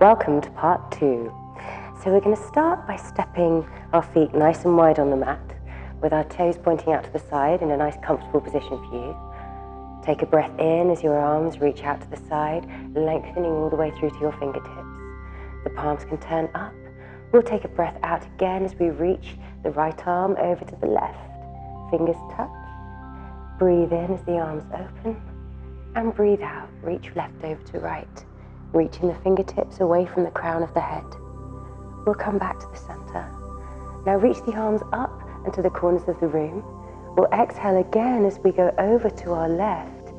Welcome to part 2. So we're going to start by stepping our feet nice and wide on the mat with our toes pointing out to the side in a nice comfortable position for you. Take a breath in as your arms reach out to the side, lengthening all the way through to your fingertips. The palms can turn up. We'll take a breath out again as we reach the right arm over to the left. Fingers touch. Breathe in as the arms open. And breathe out. Reach left over to right. Reaching the fingertips away from the crown of the head. We'll come back to the center. Now reach the arms up and to the corners of the room. We'll exhale again as we go over to our left.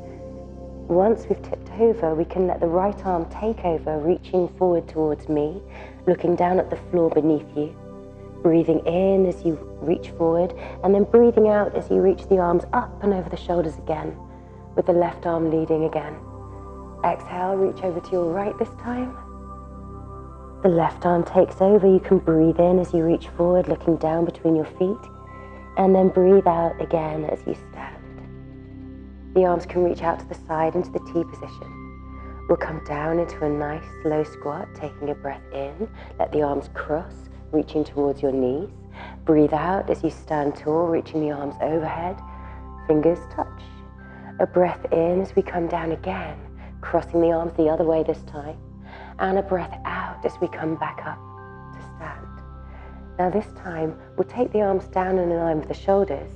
Once we've tipped over, we can let the right arm take over, reaching forward towards me, looking down at the floor beneath you. Breathing in as you reach forward, and then breathing out as you reach the arms up and over the shoulders again, with the left arm leading again. Exhale, reach over to your right this time. The left arm takes over. You can breathe in as you reach forward, looking down between your feet, and then breathe out again as you stand. The arms can reach out to the side into the T position. We'll come down into a nice slow squat, taking a breath in. Let the arms cross, reaching towards your knees. Breathe out as you stand tall, reaching the arms overhead. Fingers touch. A breath in as we come down again, crossing the arms the other way this time, and a breath out as we come back up to stand. Now this time, we'll take the arms down in line with the shoulders.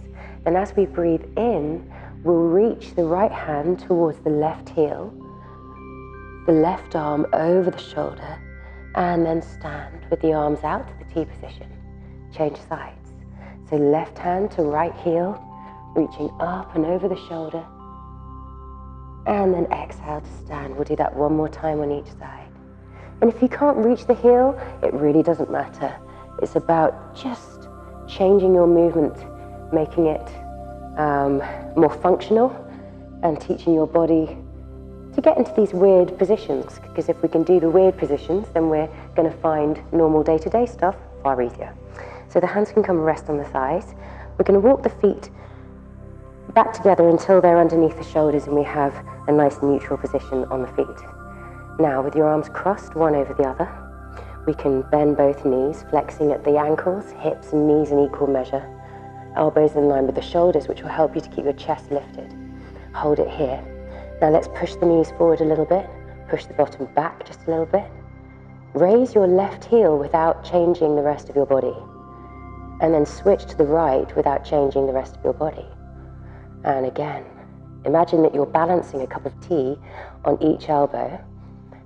Then as we breathe in, we'll reach the right hand towards the left heel, the left arm over the shoulder, and then stand with the arms out to the T position. Change sides. So left hand to right heel, reaching up and over the shoulder, and then exhale to stand. We'll do that one more time on each side. And if you can't reach the heel, it really doesn't matter. It's about just changing your movement, making it more functional, and teaching your body to get into these weird positions. Because if we can do the weird positions, then we're going to find normal day-to-day stuff far easier. So the hands can come and rest on the thighs. We're going to walk the feet back together until they're underneath the shoulders and we have a nice neutral position on the feet. Now with your arms crossed one over the other, we can bend both knees, flexing at the ankles, hips and knees in equal measure. Elbows in line with the shoulders, which will help you to keep your chest lifted. Hold it here. Now let's push the knees forward a little bit, push the bottom back just a little bit. Raise your left heel without changing the rest of your body. And then switch to the right without changing the rest of your body. And again, imagine that you're balancing a cup of tea on each elbow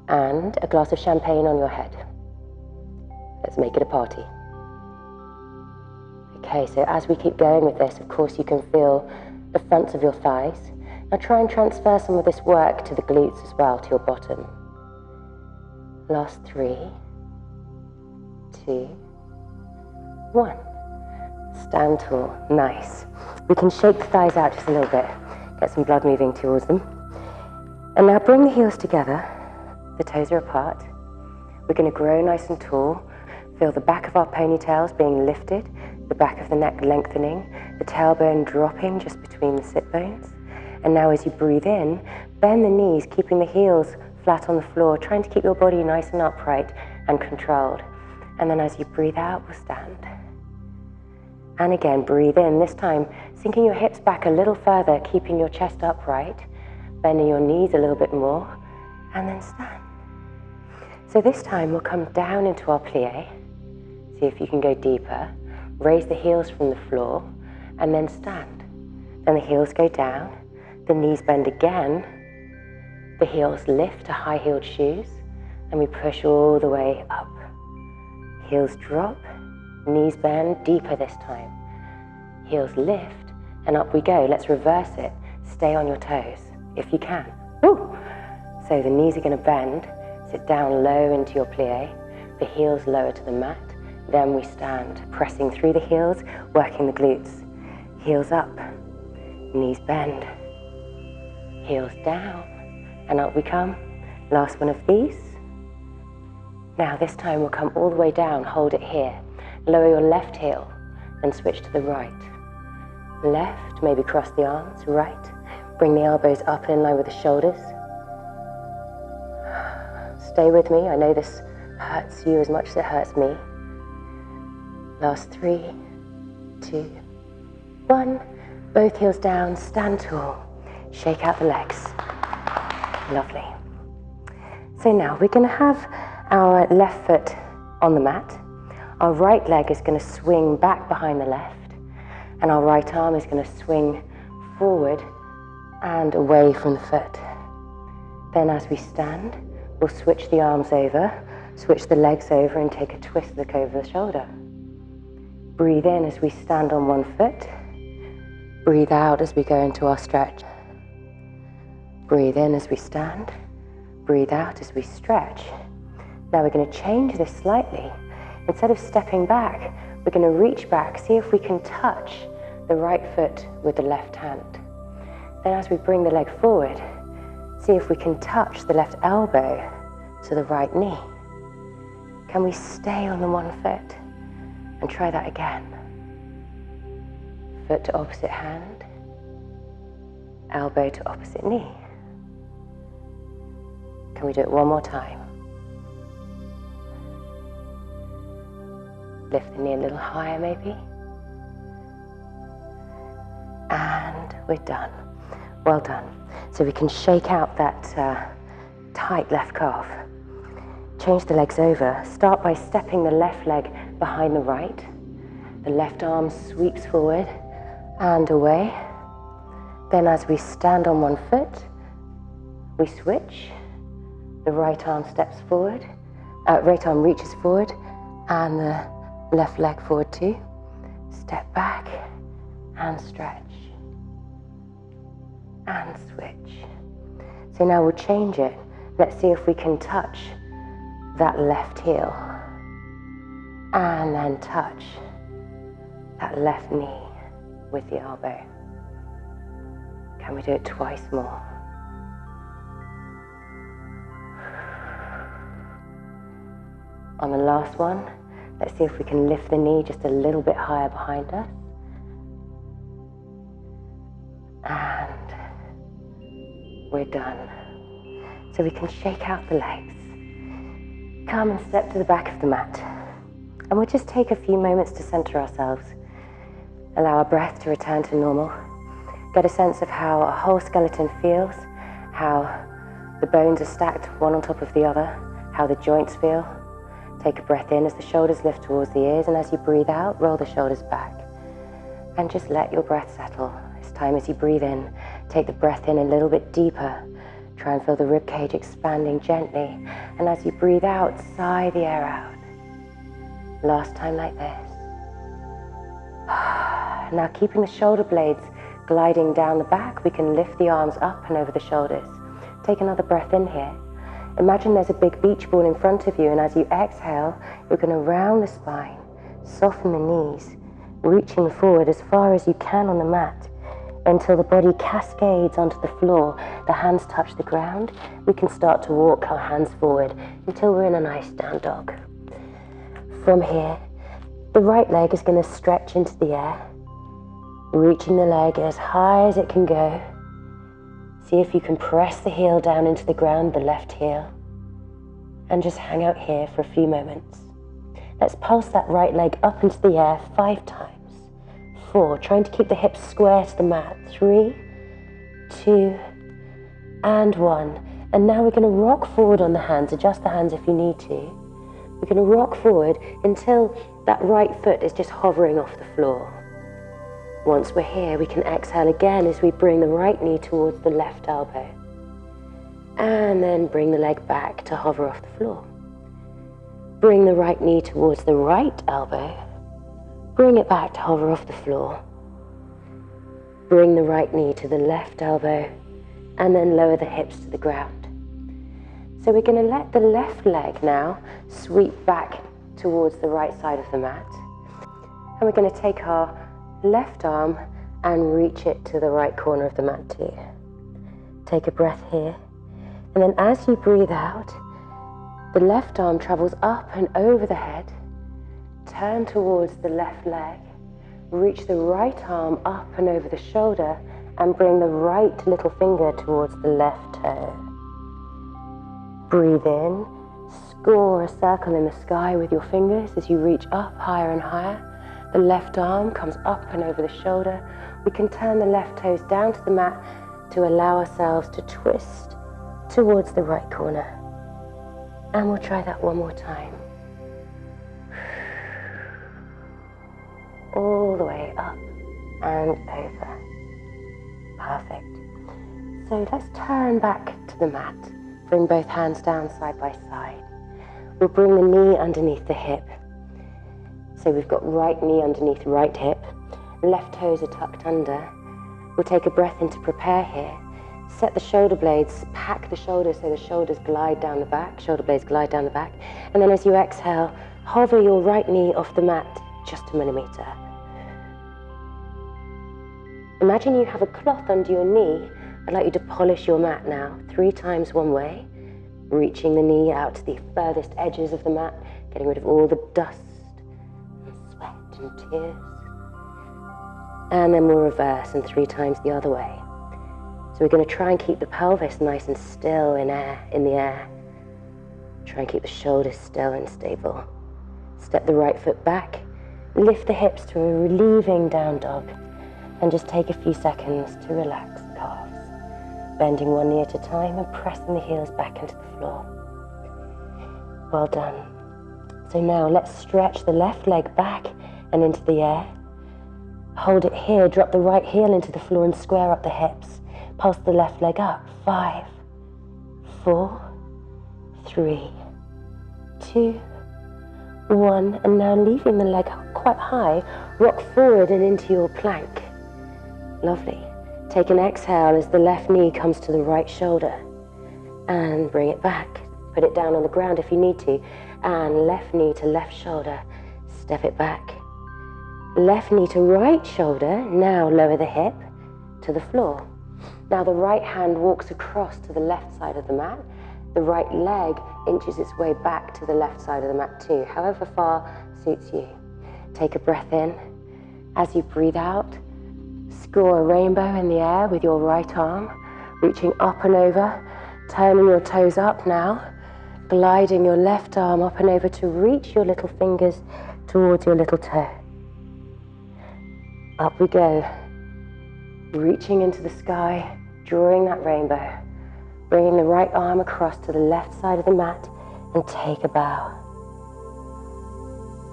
and a glass of champagne on your head. Let's make it a party. Okay, so as we keep going with this, of course you can feel the fronts of your thighs. Now try and transfer some of this work to the glutes as well, to your bottom. Last 3, 2, 1. Stand tall, nice. We can shake the thighs out just a little bit, get some blood moving towards them. And now bring the heels together, the toes are apart. We're going to grow nice and tall, feel the back of our ponytails being lifted, the back of the neck lengthening, the tailbone dropping just between the sit bones. And now as you breathe in, bend the knees, keeping the heels flat on the floor, trying to keep your body nice and upright and controlled. And then as you breathe out, we'll stand. And again, breathe in, this time sinking your hips back a little further, keeping your chest upright, bending your knees a little bit more, and then stand. So this time we'll come down into our plie. See if you can go deeper. Raise the heels from the floor, and then stand. Then the heels go down, the knees bend again, the heels lift to high-heeled shoes, and we push all the way up. Heels drop, knees bend deeper this time. Heels lift, and up we go. Let's reverse it. Stay on your toes, if you can. Woo! So the knees are going to bend. Sit down low into your plie. The heels lower to the mat. Then we stand, pressing through the heels, working the glutes. Heels up, knees bend. Heels down, and up we come. Last one of these. Now this time we'll come all the way down. Hold it here. Lower your left heel, then switch to the right. Left, maybe cross the arms, right. Bring the elbows up in line with the shoulders. Stay with me. I know this hurts you as much as it hurts me. Last 3, 2, 1. Both heels down, stand tall. Shake out the legs. Lovely. So now we're going to have our left foot on the mat. Our right leg is going to swing back behind the left, and our right arm is going to swing forward and away from the foot. Then as we stand, we'll switch the arms over, switch the legs over, and take a twist look over the shoulder. Breathe in as we stand on one foot. Breathe out as we go into our stretch. Breathe in as we stand. Breathe out as we stretch. Now we're going to change this slightly. Instead of stepping back, we're going to reach back, see if we can touch the right foot with the left hand. Then as we bring the leg forward, see if we can touch the left elbow to the right knee. Can we stay on the one foot? And try that again. Foot to opposite hand, elbow to opposite knee. Can we do it one more time? Lift the knee a little higher maybe. And we're done. Well done. So we can shake out that tight left calf. Change the legs over. Start by stepping the left leg behind the right. The left arm sweeps forward and away. Then as we stand on one foot, we switch. The right arm steps forward, right arm reaches forward, and the left leg forward too. Step back and stretch and switch. So now we'll change it. Let's see if we can touch that left heel and then touch that left knee with the elbow. Can we do it twice more? On the last one, let's see if we can lift the knee just a little bit higher behind us. And we're done. So we can shake out the legs. Come and step to the back of the mat. And we'll just take a few moments to center ourselves. Allow our breath to return to normal. Get a sense of how our whole skeleton feels, how the bones are stacked one on top of the other, how the joints feel. Take a breath in as the shoulders lift towards the ears, and as you breathe out, roll the shoulders back. And just let your breath settle. This time as you breathe in, take the breath in a little bit deeper. Try and feel the rib cage expanding gently. And as you breathe out, sigh the air out. Last time like this. Now keeping the shoulder blades gliding down the back, we can lift the arms up and over the shoulders. Take another breath in here. Imagine there's a big beach ball in front of you, and as you exhale, you're going to round the spine, soften the knees, reaching forward as far as you can on the mat until the body cascades onto the floor. The hands touch the ground. We can start to walk our hands forward until we're in a nice down dog. From here, the right leg is going to stretch into the air, reaching the leg as high as it can go. See if you can press the heel down into the ground, the left heel, and just hang out here for a few moments. Let's pulse that right leg up into the air 5 times. 4, trying to keep the hips square to the mat. 3, 2, and 1. And now we're going to rock forward on the hands. Adjust the hands if you need to. We're going to rock forward until that right foot is just hovering off the floor. Once we're here, we can exhale again as we bring the right knee towards the left elbow. And then bring the leg back to hover off the floor. Bring the right knee towards the right elbow. Bring it back to hover off the floor. Bring the right knee to the left elbow, and then lower the hips to the ground. So we're going to let the left leg now sweep back towards the right side of the mat. And we're going to take our left arm and reach it to the right corner of the mat too. Take a breath here, and then as you breathe out, the left arm travels up and over the head. Turn towards the left leg, reach the right arm up and over the shoulder, and bring the right little finger towards the left toe. Breathe in Score a circle in the sky with your fingers as you reach up higher and higher. The left arm comes up and over the shoulder. We can turn the left toes down to the mat to allow ourselves to twist towards the right corner. And we'll try that one more time. All the way up and over. Perfect. So let's turn back to the mat. Bring both hands down side by side. We'll bring the knee underneath the hip. So we've got right knee underneath right hip. Left toes are tucked under. We'll take a breath in to prepare here. Set the shoulder blades, pack the shoulders so the shoulders glide down the back, shoulder blades glide down the back. And then as you exhale, hover your right knee off the mat just a millimeter. Imagine you have a cloth under your knee. I'd like you to polish your mat now, 3 times one way, reaching the knee out to the furthest edges of the mat, getting rid of all the dust and sweat and tears. And then we'll reverse and 3 times the other way. So we're going to try and keep the pelvis nice and still in the air. Try and keep the shoulders still and stable. Step the right foot back, lift the hips to a relieving down dog, and just take a few seconds to relax the calves. Bending one knee at a time and pressing the heels back into the floor. Well done. So now let's stretch the left leg back and into the air. Hold it here, drop the right heel into the floor and square up the hips. Pulse the left leg up. 5, 4, 3, 2, 1. And now leaving the leg quite high, rock forward and into your plank. Lovely. Take an exhale as the left knee comes to the right shoulder and bring it back. Put it down on the ground if you need to. And left knee to left shoulder, step it back. Left knee to right shoulder, now lower the hip to the floor. Now the right hand walks across to the left side of the mat. The right leg inches its way back to the left side of the mat too, however far suits you. Take a breath in. As you breathe out, score a rainbow in the air with your right arm, reaching up and over, turning your toes up now, gliding your left arm up and over to reach your little fingers towards your little toe. Up we go, reaching into the sky, drawing that rainbow, bringing the right arm across to the left side of the mat and take a bow.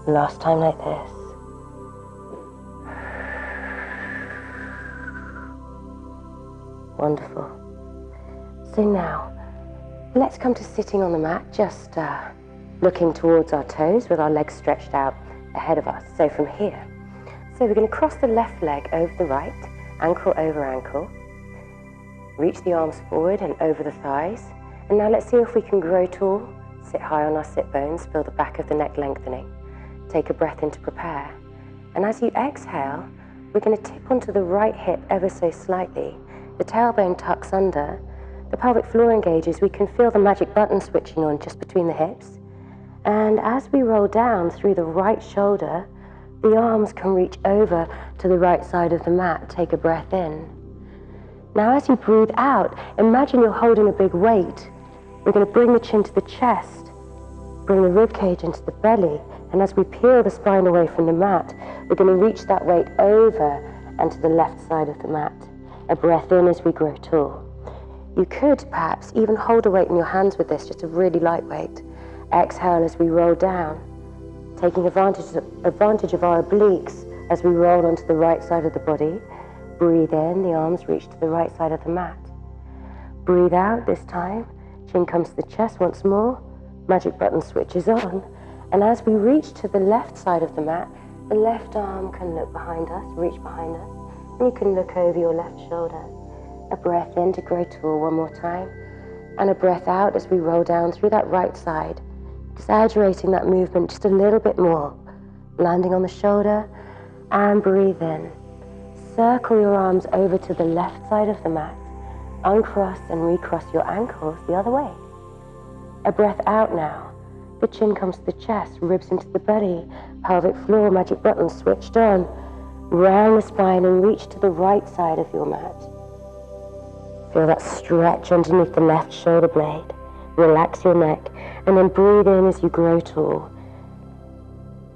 Last time like this. Wonderful. So now, let's come to sitting on the mat, just looking towards our toes with our legs stretched out ahead of us. So from here. So we're going to cross the left leg over the right, ankle over ankle. Reach the arms forward and over the thighs. And now let's see if we can grow tall. Sit high on our sit bones, feel the back of the neck lengthening. Take a breath in to prepare. And as you exhale, we're going to tip onto the right hip ever so slightly. The tailbone tucks under, the pelvic floor engages, we can feel the magic button switching on just between the hips. And as we roll down through the right shoulder, the arms can reach over to the right side of the mat. Take a breath in. Now as you breathe out, imagine you're holding a big weight. We're going to bring the chin to the chest, bring the rib cage into the belly, and as we peel the spine away from the mat, we're going to reach that weight over and to the left side of the mat. A breath in as we grow tall. You could perhaps even hold a weight in your hands with this, just a really light weight. Exhale as we roll down, taking advantage of our obliques as we roll onto the right side of the body. Breathe in, the arms reach to the right side of the mat. Breathe out this time, chin comes to the chest once more, magic button switches on, and as we reach to the left side of the mat, the left arm can look behind us, reach behind us, and you can look over your left shoulder. A breath in to grow tall one more time, and a breath out as we roll down through that right side, exaggerating that movement just a little bit more, landing on the shoulder, and breathe in. Circle your arms over to the left side of the mat, uncross and recross your ankles the other way. A breath out now. The chin comes to the chest, ribs into the belly, pelvic floor, magic button switched on. Round the spine and reach to the right side of your mat. Feel that stretch underneath the left shoulder blade. Relax your neck and then breathe in as you grow tall.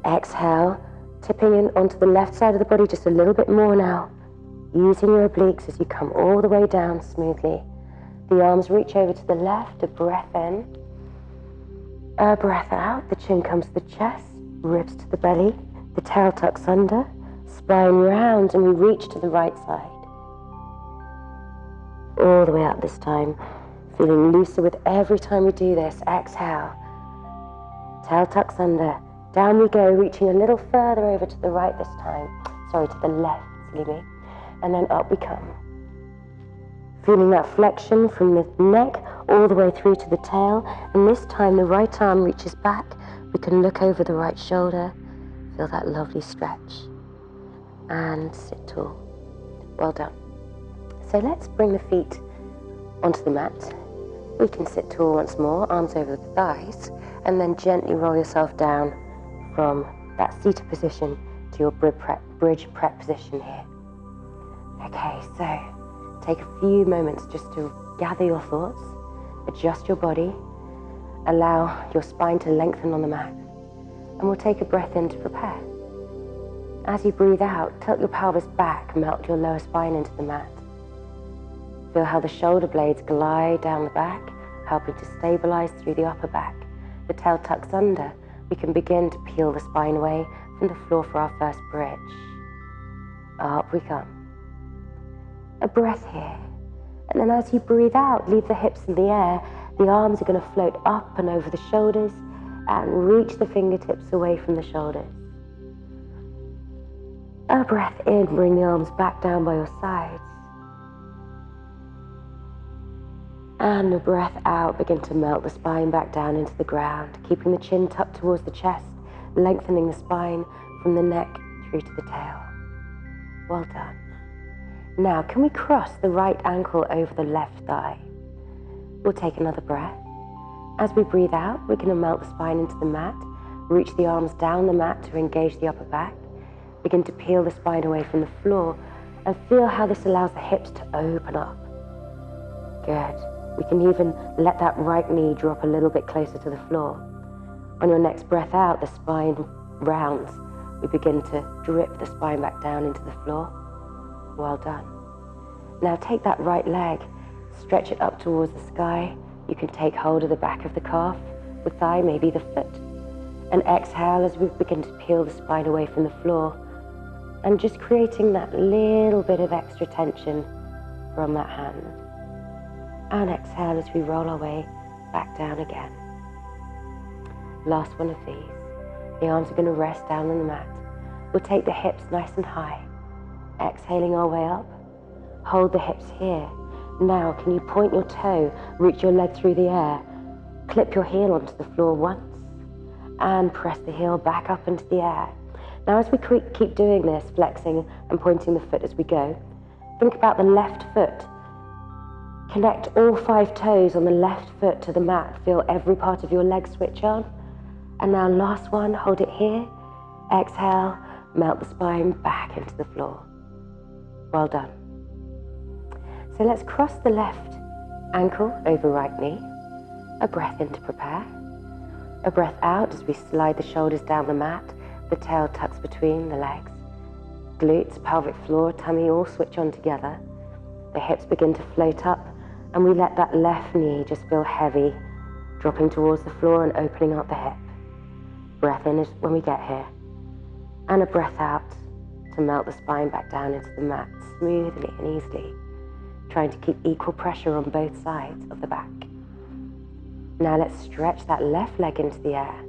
Exhale, tipping in onto the left side of the body just a little bit more now. Using your obliques as you come all the way down smoothly. The arms reach over to the left, a breath in. A breath out, the chin comes to the chest, ribs to the belly, the tail tucks under, spine round, and we reach to the right side. All the way up this time, feeling looser with every time we do this. Exhale, tail tucks under, down we go, reaching a little further over to the right this time. Sorry, to the left, silly me. And then up we come. Feeling that flexion from the neck all the way through to the tail. And this time the right arm reaches back. We can look over the right shoulder. Feel that lovely stretch. And sit tall. Well done. So let's bring the feet onto the mat. We can sit tall once more, arms over the thighs. And then gently roll yourself down from that seated position to your bridge prep position here. Okay, so take a few moments just to gather your thoughts, adjust your body, allow your spine to lengthen on the mat, and we'll take a breath in to prepare. As you breathe out, tilt your pelvis back, melt your lower spine into the mat. Feel how the shoulder blades glide down the back, helping to stabilize through the upper back. The tail tucks under. We can begin to peel the spine away from the floor for our first bridge. Up we come. A breath here. And then as you breathe out, leave the hips in the air. The arms are going to float up and over the shoulders and reach the fingertips away from the shoulders. A breath in, bring the arms back down by your sides. And a breath out, begin to melt the spine back down into the ground, keeping the chin tucked towards the chest, lengthening the spine from the neck through to the tail. Well done. Now, can we cross the right ankle over the left thigh? We'll take another breath. As we breathe out, we're going to melt the spine into the mat, reach the arms down the mat to engage the upper back, begin to peel the spine away from the floor, and feel how this allows the hips to open up. Good. We can even let that right knee drop a little bit closer to the floor. On your next breath out, the spine rounds. We begin to drip the spine back down into the floor. Well done. Now take that right leg, stretch it up towards the sky. You can take hold of the back of the calf, the thigh, maybe the foot. And exhale as we begin to peel the spine away from the floor. And just creating that little bit of extra tension from that hand. And exhale as we roll our way back down again. Last one of these. The arms are going to rest down on the mat. We'll take the hips nice and high. Exhaling our way up. Hold the hips here. Now, can you point your toe, reach your leg through the air, clip your heel onto the floor once, and press the heel back up into the air. Now, as we keep doing this, flexing and pointing the foot as we go, think about the left foot. Connect all 5 toes on the left foot to the mat. Feel every part of your leg switch on. And now last one, hold it here. Exhale, melt the spine back into the floor. Well done. So let's cross the left ankle over right knee. A breath in to prepare. A breath out as we slide the shoulders down the mat. The tail tucks between the legs. Glutes, pelvic floor, tummy all switch on together. The hips begin to float up. And we let that left knee just feel heavy, dropping towards the floor and opening up the hip. Breath in is when we get here. And a breath out to melt the spine back down into the mat smoothly and easily, trying to keep equal pressure on both sides of the back. Now let's stretch that left leg into the air.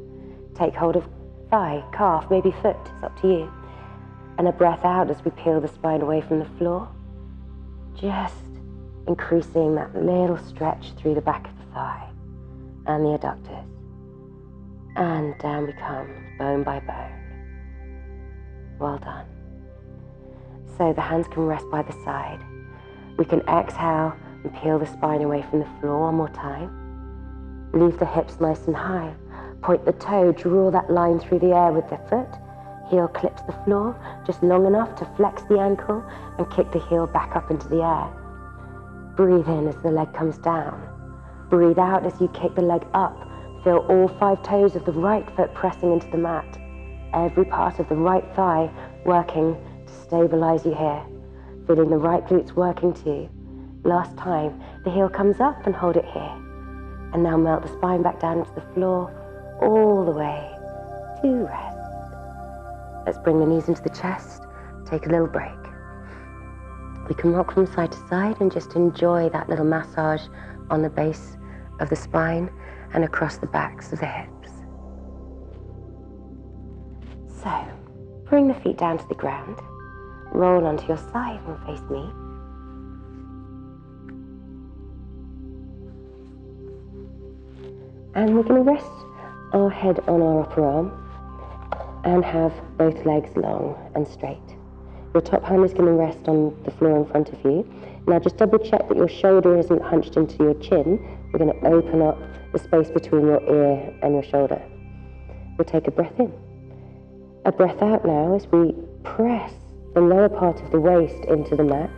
Take hold of thigh, calf, maybe foot, it's up to you. And a breath out as we peel the spine away from the floor. Just increasing that little stretch through the back of the thigh and the adductors. And down we come, bone by bone. Well done. So the hands can rest by the side. We can exhale and peel the spine away from the floor one more time. Leave the hips nice and high. Point the toe, draw that line through the air with the foot. Heel clips the floor, just long enough to flex the ankle and kick the heel back up into the air. Breathe in as the leg comes down. Breathe out as you kick the leg up. Feel all 5 toes of the right foot pressing into the mat. Every part of the right thigh working to stabilize you here. Feeling the right glutes working too. Last time, the heel comes up and hold it here. And now melt the spine back down into the floor, all the way to rest. Let's bring the knees into the chest, take a little break. We can rock from side to side and just enjoy that little massage on the base of the spine and across the backs of the hips. So, bring the feet down to the ground, roll onto your side and face me. And we're going to rest our head on our upper arm and have both legs long and straight. Your top hand is going to rest on the floor in front of you. Now just double check that your shoulder isn't hunched into your chin. We're going to open up the space between your ear and your shoulder. We'll take a breath in. A breath out now as we press the lower part of the waist into the mat.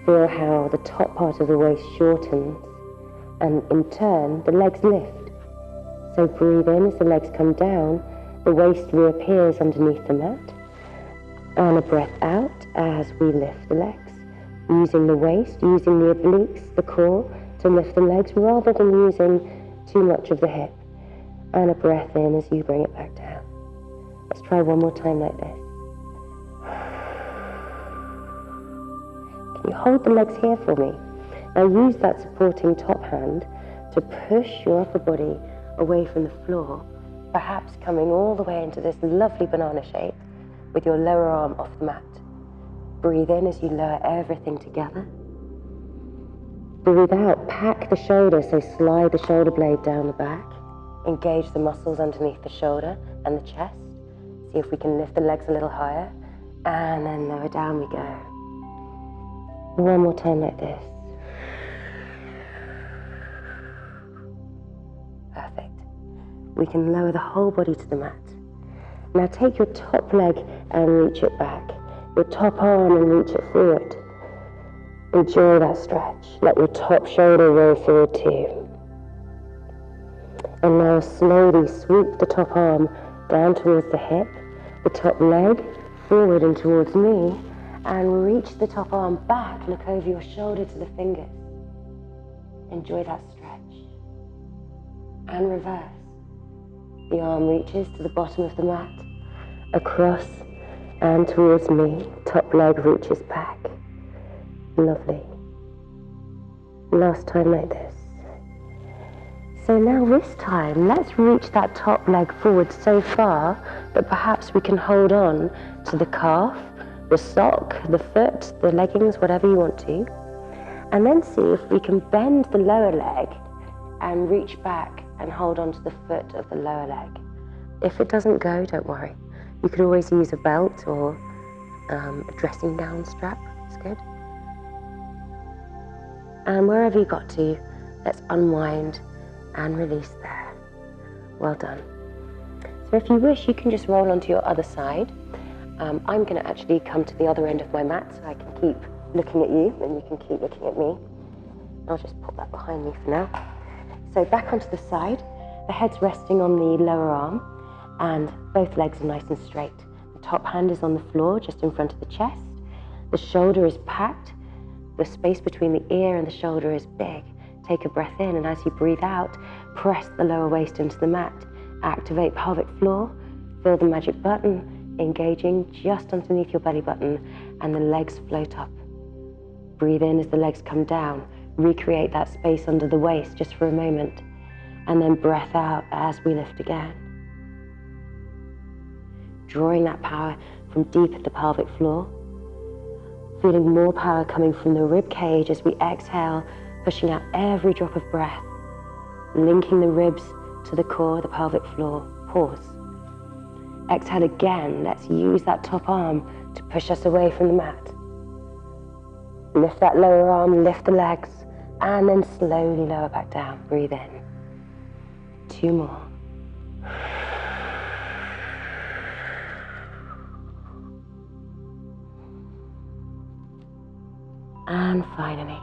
Feel how the top part of the waist shortens, and in turn the legs lift. So breathe in as the legs come down, the waist reappears underneath the mat. And a breath out as we lift the legs, using the waist, using the obliques, the core, to lift the legs rather than using too much of the hip. And a breath in as you bring it back down. Let's try one more time like this. Can you hold the legs here for me? Now use that supporting top hand to push your upper body away from the floor, perhaps coming all the way into this lovely banana shape with your lower arm off the mat. Breathe in as you lower everything together. Breathe out, pack the shoulder, so slide the shoulder blade down the back. Engage the muscles underneath the shoulder and the chest. See if we can lift the legs a little higher, and then lower down we go. One more time like this. Perfect. We can lower the whole body to the mat. Now take your top leg and reach it back. Your top arm and reach it forward. Enjoy that stretch. Let your top shoulder roll forward too. And now slowly sweep the top arm down towards the hip, the top leg forward and towards me, and reach the top arm back, look over your shoulder to the fingers. Enjoy that stretch. And reverse. The arm reaches to the bottom of the mat, across and towards me. Top leg reaches back. Lovely. Last time like this. So now this time, let's reach that top leg forward so far that perhaps we can hold on to the calf, the sock, the foot, the leggings, whatever you want to. And then see if we can bend the lower leg and reach back and hold on to the foot of the lower leg. If it doesn't go, don't worry. You could always use a belt or a dressing gown strap. It's good. And wherever you got to, let's unwind and release there. Well done. So if you wish, you can just roll onto your other side. I'm going to actually come to the other end of my mat so I can keep looking at you and you can keep looking at me. I'll just put that behind me for now. So back onto the side, the head's resting on the lower arm and both legs are nice and straight. The top hand is on the floor just in front of the chest. The shoulder is packed. The space between the ear and the shoulder is big. Take a breath in, and as you breathe out, press the lower waist into the mat. Activate pelvic floor, feel the magic button, engaging just underneath your belly button, and the legs float up. Breathe in as the legs come down. Recreate that space under the waist just for a moment, and then breath out as we lift again. Drawing that power from deep at the pelvic floor. Feeling more power coming from the rib cage as we exhale, pushing out every drop of breath, linking the ribs to the core, the pelvic floor. Pause. Exhale again. Let's use that top arm to push us away from the mat. Lift that lower arm, lift the legs, and then slowly lower back down. Breathe in. 2 more. And finally.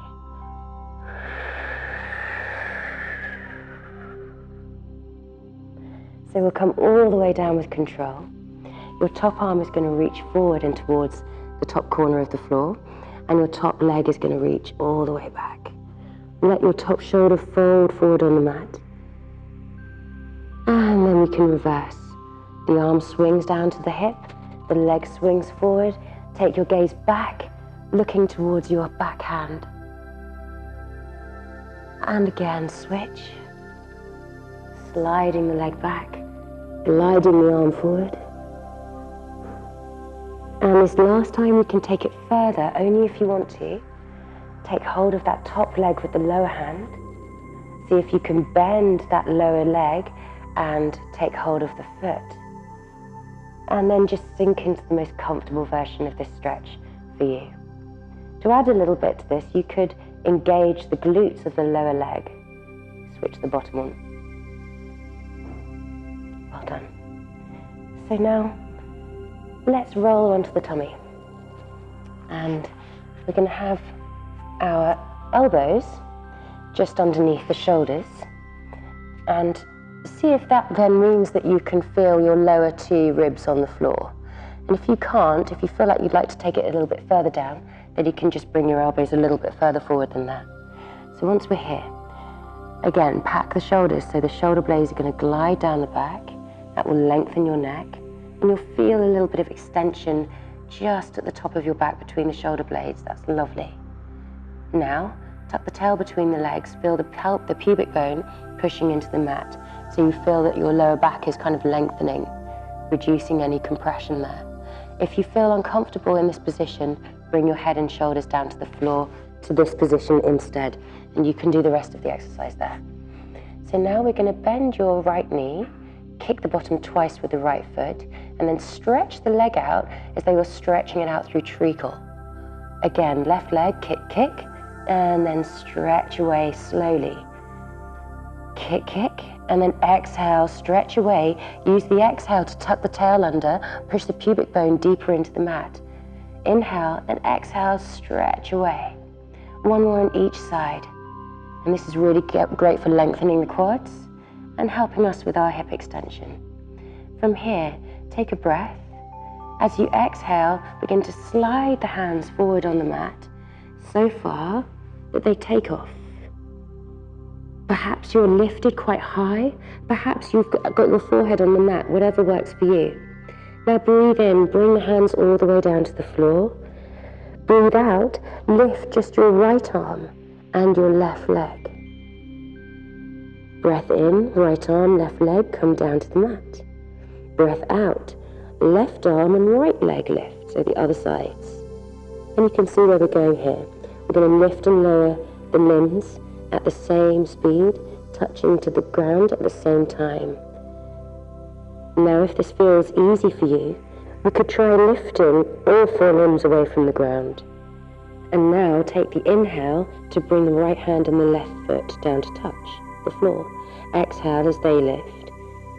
So we'll come all the way down with control. Your top arm is going to reach forward and towards the top corner of the floor, and your top leg is going to reach all the way back. Let your top shoulder fold forward on the mat. And then we can reverse. The arm swings down to the hip, the leg swings forward. Take your gaze back, looking towards your back hand. And again, switch. Sliding the leg back, gliding the arm forward. And this last time you can take it further, only if you want to. Take hold of that top leg with the lower hand. See if you can bend that lower leg and take hold of the foot. And then just sink into the most comfortable version of this stretch for you. To add a little bit to this, you could engage the glutes of the lower leg. Switch the bottom one. Well done. So now, let's roll onto the tummy. And we're going to have our elbows just underneath the shoulders. And see if that then means that you can feel your lower two ribs on the floor. And if you can't, if you feel like you'd like to take it a little bit further down, then you can just bring your elbows a little bit further forward than that. So once we're here, again, pack the shoulders so the shoulder blades are going to glide down the back. That will lengthen your neck, and you'll feel a little bit of extension just at the top of your back between the shoulder blades. That's lovely. Now, tuck the tail between the legs, feel the pubic bone pushing into the mat. So you feel that your lower back is kind of lengthening, reducing any compression there. If you feel uncomfortable in this position, bring your head and shoulders down to the floor, to this position instead, and you can do the rest of the exercise there. So now we're going to bend your right knee, kick the bottom twice with the right foot, and then stretch the leg out as though you're stretching it out through treacle. Again, left leg, kick, kick, and then stretch away slowly. Kick, kick, and then exhale, stretch away. Use the exhale to tuck the tail under, push the pubic bone deeper into the mat. Inhale and exhale, stretch away. One more on each side. And this is really great for lengthening the quads and helping us with our hip extension. From here, take a breath. As you exhale, begin to slide the hands forward on the mat so far that they take off. Perhaps you're lifted quite high. Perhaps you've got your forehead on the mat, whatever works for you. Now breathe in, bring the hands all the way down to the floor. Breathe out, lift just your right arm and your left leg. Breath in, right arm, left leg, come down to the mat. Breath out, left arm and right leg lift, so the other sides. And you can see where we're going here. We're going to lift and lower the limbs at the same speed, touching to the ground at the same time. Now, if this feels easy for you, we could try lifting all four limbs away from the ground. And now take the inhale to bring the right hand and the left foot down to touch the floor. Exhale as they lift.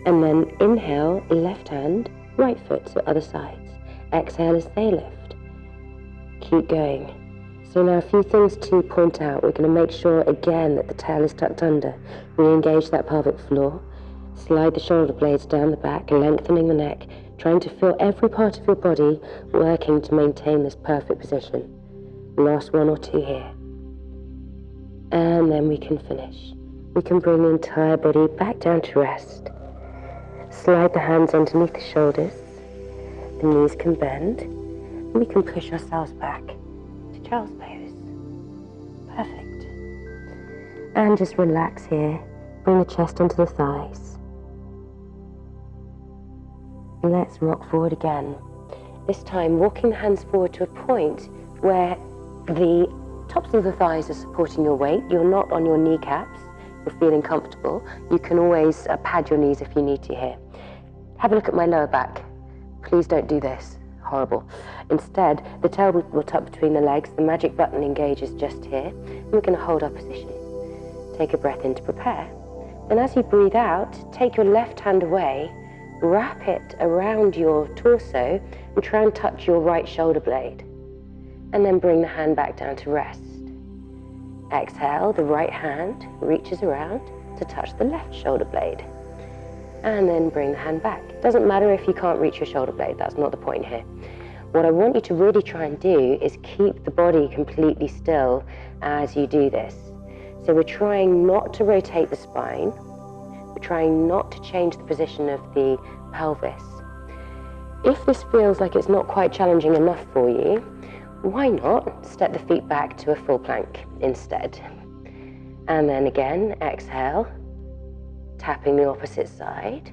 And then inhale, left hand, right foot, so other sides. Exhale as they lift. Keep going. So now a few things to point out. We're going to make sure again that the tail is tucked under. Re-engage that pelvic floor. Slide the shoulder blades down the back, lengthening the neck, trying to feel every part of your body working to maintain this perfect position. Last one or two here. And then we can finish. We can bring the entire body back down to rest. Slide the hands underneath the shoulders. The knees can bend. And we can push ourselves back to child's pose. Perfect. And just relax here. Bring the chest onto the thighs. Let's rock forward again. This time, walking the hands forward to a point where the tops of the thighs are supporting your weight. You're not on your kneecaps. You're feeling comfortable. You can always pad your knees if you need to here. Have a look at my lower back. Please don't do this. Horrible. Instead, the tail will tuck between the legs. The magic button engages just here. And we're going to hold our position. Take a breath in to prepare. Then as you breathe out, take your left hand away, wrap it around your torso and try and touch your right shoulder blade. And then bring the hand back down to rest. Exhale, the right hand reaches around to touch the left shoulder blade. and then bring the hand back. It doesn't matter if you can't reach your shoulder blade, that's not the point here. What I want you to really try and do is keep the body completely still as you do this. So we're trying not to rotate the spine, we're trying not to change the position of the pelvis. If this feels like it's not quite challenging enough for you, why not step the feet back to a full plank instead? And then again, exhale, tapping the opposite side,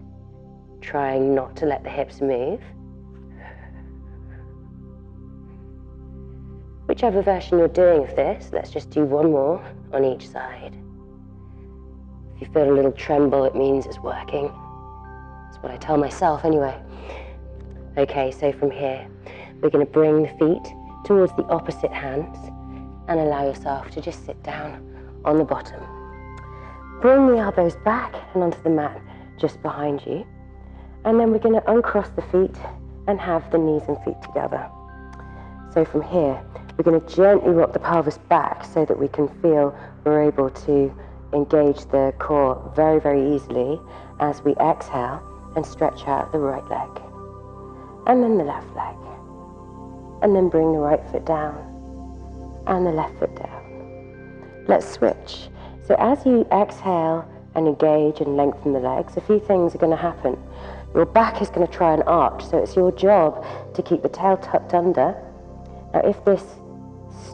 trying not to let the hips move. Whichever version you're doing of this, let's just do one more on each side. If you feel a little tremble, it means it's working. That's what I tell myself anyway. Okay, so from here, we're going to bring the feet towards the opposite hands and allow yourself to just sit down on the bottom. Bring the elbows back and onto the mat just behind you. And then we're going to uncross the feet and have the knees and feet together. So from here, we're going to gently rock the pelvis back so that we can feel we're able to engage the core very, very easily as we exhale and stretch out the right leg. And then the left leg. And then bring the right foot down and the left foot down. Let's switch. So as you exhale and engage and lengthen the legs, a few things are going to happen. Your back is going to try and arch, so it's your job to keep the tail tucked under. Now if this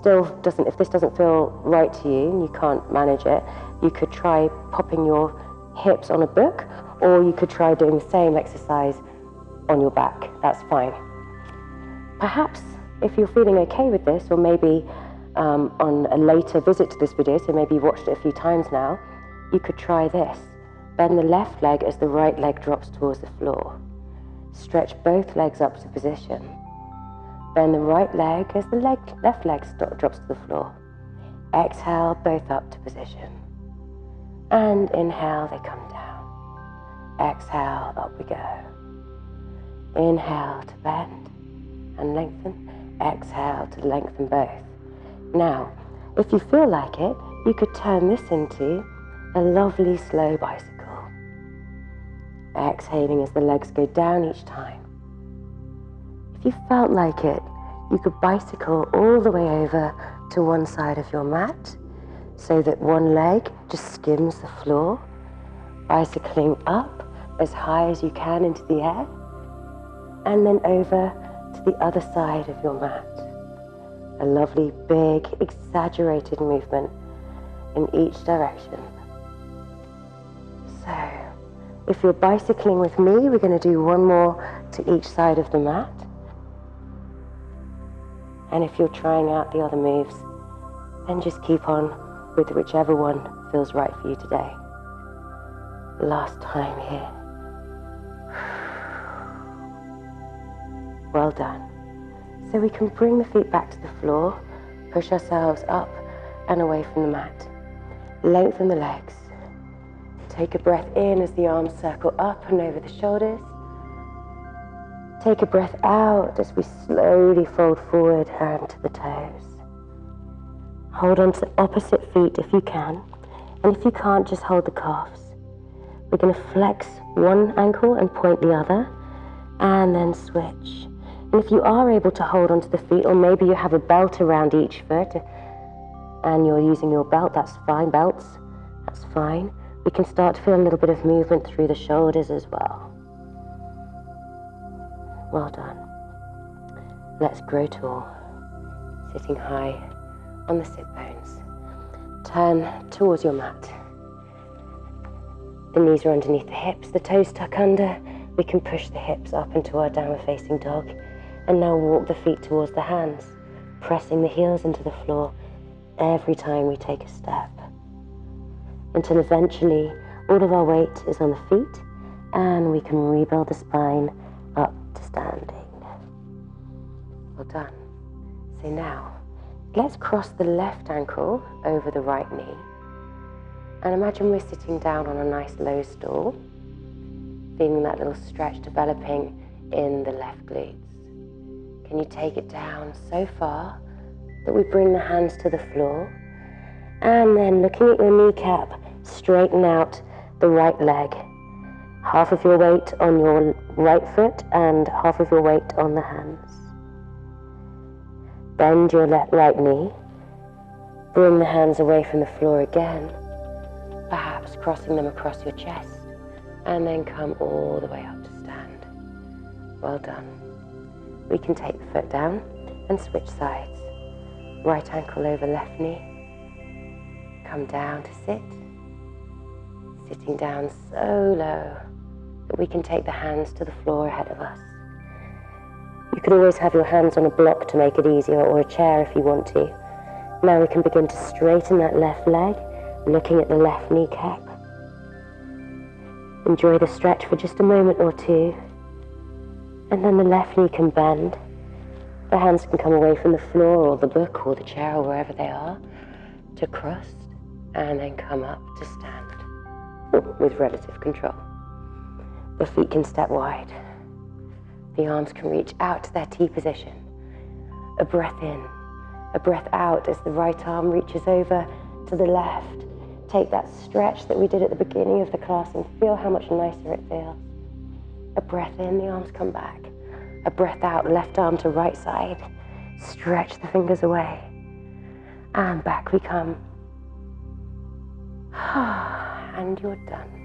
doesn't feel right to you and you can't manage it, you could try popping your hips on a book, or you could try doing the same exercise on your back. That's fine. Perhaps if you're feeling okay with this, or maybe on a later visit to this video, so maybe you've watched it a few times now, you could try this. Bend the left leg as the right leg drops towards the floor. Stretch both legs up to position. Bend the right leg as the left leg drops to the floor. Exhale, both up to position. And inhale, they come down. Exhale, up we go. Inhale to bend and lengthen. Exhale to lengthen both. Now, if you feel like it, you could turn this into a lovely slow bicycle. Exhaling as the legs go down each time. If you felt like it, you could bicycle all the way over to one side of your mat so that one leg just skims the floor, bicycling up as high as you can into the air, and then over to the other side of your mat. A lovely, big, exaggerated movement in each direction. So, if you're bicycling with me, we're going to do one more to each side of the mat. And if you're trying out the other moves, then just keep on with whichever one feels right for you today. Last time here. Well done. So we can bring the feet back to the floor, push ourselves up and away from the mat. Lengthen the legs. Take a breath in as the arms circle up and over the shoulders. Take a breath out as we slowly fold forward and to the toes. Hold on to the opposite feet if you can, and if you can't, just hold the calves. We're going to flex one ankle and point the other, and then switch. And if you are able to hold onto the feet, or maybe you have a belt around each foot, and you're using your belt, that's fine, belts, that's fine. We can start to feel a little bit of movement through the shoulders as well. Well done. Let's grow tall, sitting high on the sit bones. Turn towards your mat. The knees are underneath the hips, the toes tuck under. We can push the hips up into our downward facing dog. And now walk the feet towards the hands, pressing the heels into the floor every time we take a step. Until eventually all of our weight is on the feet and we can rebuild the spine up to standing. Well done. So now, let's cross the left ankle over the right knee. And imagine we're sitting down on a nice low stool, feeling that little stretch developing in the left glutes. Can you take it down so far that we bring the hands to the floor, and then looking at your kneecap, straighten out the right leg Half of your weight on your right foot and half of your weight on the hands. Bend your right knee. Bring the hands away from the floor again, perhaps crossing them across your chest, and then come all the way up to stand. Well done. We can take the foot down and switch sides. Right ankle over left knee. Come down to sit. Sitting down so low that we can take the hands to the floor ahead of us. You can always have your hands on a block to make it easier, or a chair if you want to. Now we can begin to straighten that left leg, looking at the left kneecap. Enjoy the stretch for just a moment or two. And then the left knee can bend. The hands can come away from the floor or the book or the chair or wherever they are to cross, and then come up to stand with relative control. The feet can step wide. The arms can reach out to their T position. A breath in, a breath out as the right arm reaches over to the left. Take that stretch that we did at the beginning of the class and feel how much nicer it feels. A breath in, the arms come back. A breath out, left arm to right side. Stretch the fingers away. And back we come. And you're done.